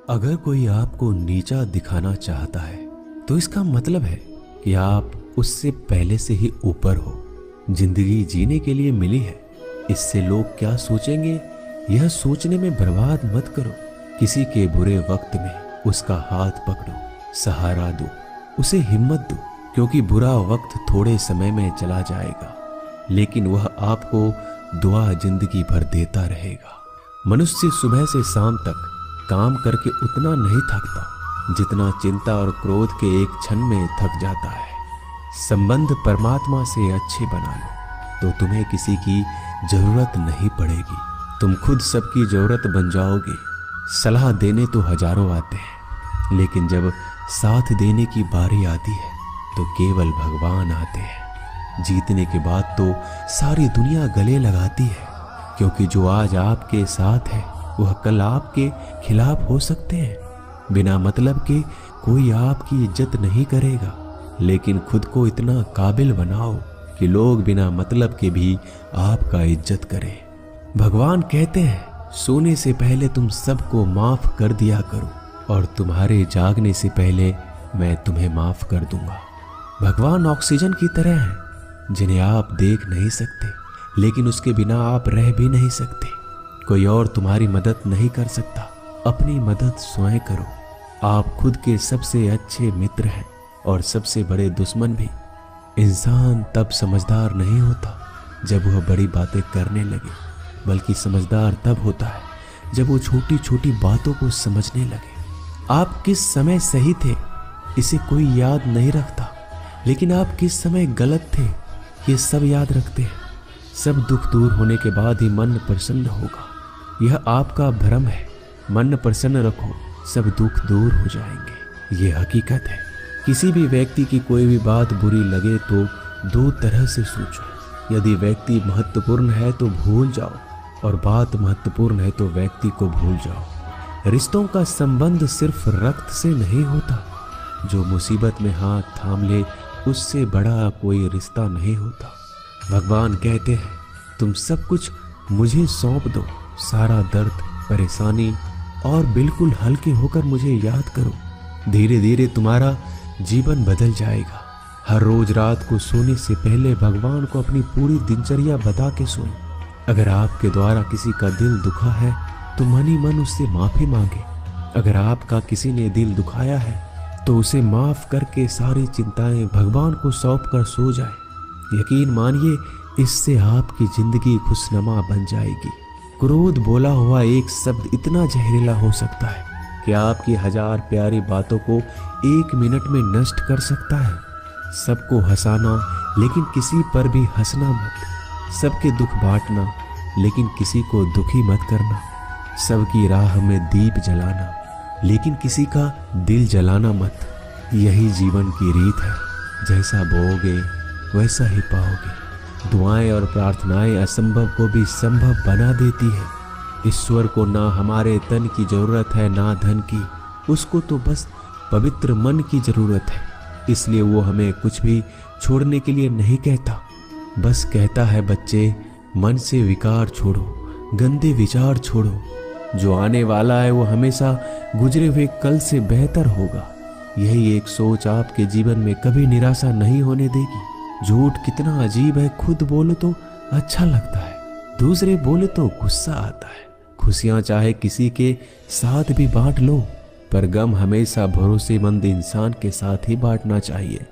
अगर कोई आपको नीचा दिखाना चाहता है तो इसका मतलब है कि आप उससे पहले से ही ऊपर हो। जिंदगी जीने के लिए मिली है, इससे लोग क्या सोचेंगे यह सोचने में बर्बाद मत करो। किसी के बुरे वक्त में उसका हाथ पकड़ो, सहारा दो, उसे हिम्मत दो, क्योंकि बुरा वक्त थोड़े समय में चला जाएगा लेकिन वह आपको दुआ जिंदगी भर देता रहेगा। मनुष्य सुबह से शाम तक काम करके उतना नहीं थकता जितना चिंता और क्रोध के एक क्षण में थक जाता है। संबंध परमात्मा से अच्छे बना लो तो तुम्हें किसी की जरूरत नहीं पड़ेगी, तुम खुद सबकी जरूरत बन जाओगे। सलाह देने तो हजारों आते हैं लेकिन जब साथ देने की बारी आती है तो केवल भगवान आते हैं। जीतने के बाद तो सारी दुनिया गले लगाती है, क्योंकि जो आज आपके साथ है वह कल आपके खिलाफ हो सकते हैं। बिना मतलब के कोई आपकी इज्जत नहीं करेगा, लेकिन खुद को इतना काबिल बनाओ कि लोग बिना मतलब के भी आपका इज्जत करें। भगवान कहते हैं सोने से पहले तुम सबको माफ कर दिया करो और तुम्हारे जागने से पहले मैं तुम्हें माफ कर दूंगा। भगवान ऑक्सीजन की तरह है जिन्हें आप देख नहीं सकते, लेकिन उसके बिना आप रह भी नहीं सकते। कोई और तुम्हारी मदद नहीं कर सकता, अपनी मदद स्वयं करो। आप खुद के सबसे अच्छे मित्र हैं और सबसे बड़े दुश्मन भी। इंसान तब समझदार नहीं होता जब वह बड़ी बातें करने लगे, बल्कि समझदार तब होता है जब वो छोटी छोटी बातों को समझने लगे। आप किस समय सही थे इसे कोई याद नहीं रखता, लेकिन आप किस समय गलत थे ये सब याद रखते हैं। सब दुख दूर होने के बाद ही मन प्रसन्न होगा, यह आपका भ्रम है। मन प्रसन्न रखो, सब दुख दूर हो जाएंगे, ये हकीकत है। किसी भी व्यक्ति की कोई भी बात बुरी लगे तो दो तरह से सोचो। यदि व्यक्ति महत्वपूर्ण है तो भूल जाओ और बात महत्वपूर्ण है तो व्यक्ति को भूल जाओ। रिश्तों का संबंध सिर्फ रक्त से नहीं होता, जो मुसीबत में हाथ थाम ले उससे बड़ा कोई रिश्ता नहीं होता। भगवान कहते हैं तुम सब कुछ मुझे सौंप दो, सारा दर्द परेशानी, और बिल्कुल हल्के होकर मुझे याद करो। धीरे धीरे तुम्हारा जीवन बदल जाएगा। हर रोज रात को सोने से पहले भगवान को अपनी पूरी दिनचर्या बता के सोएं। अगर आपके द्वारा किसी का दिल दुखा है तो मन ही मन उससे माफी मांगे। अगर आपका किसी ने दिल दुखाया है तो उसे माफ करके सारी चिंताएं भगवान को सौंप कर सो जाए। यकीन मानिए इससे आपकी जिंदगी खुशनुमा बन जाएगी। क्रोध बोला हुआ एक शब्द इतना जहरीला हो सकता है कि आपकी हजार प्यारी बातों को एक मिनट में नष्ट कर सकता है। सबको हंसाना लेकिन किसी पर भी हंसना मत। सबके दुख बांटना लेकिन किसी को दुखी मत करना। सबकी राह में दीप जलाना लेकिन किसी का दिल जलाना मत। यही जीवन की रीत है, जैसा बोओगे वैसा ही पाओगे। दुआएं और प्रार्थनाएं असंभव को भी संभव बना देती है। ईश्वर को ना हमारे तन की जरूरत है ना धन की, उसको तो बस पवित्र मन की जरूरत है। इसलिए वो हमें कुछ भी छोड़ने के लिए नहीं कहता, बस कहता है बच्चे मन से विकार छोड़ो, गंदे विचार छोड़ो। जो आने वाला है वो हमेशा गुजरे हुए कल से बेहतर होगा। यही एक सोच आपके जीवन में कभी निराशा नहीं होने देगी। झूठ कितना अजीब है, खुद बोलो तो अच्छा लगता है, दूसरे बोले तो गुस्सा आता है। खुशियां चाहे किसी के साथ भी बांट लो, पर गम हमेशा भरोसेमंद इंसान के साथ ही बांटना चाहिए।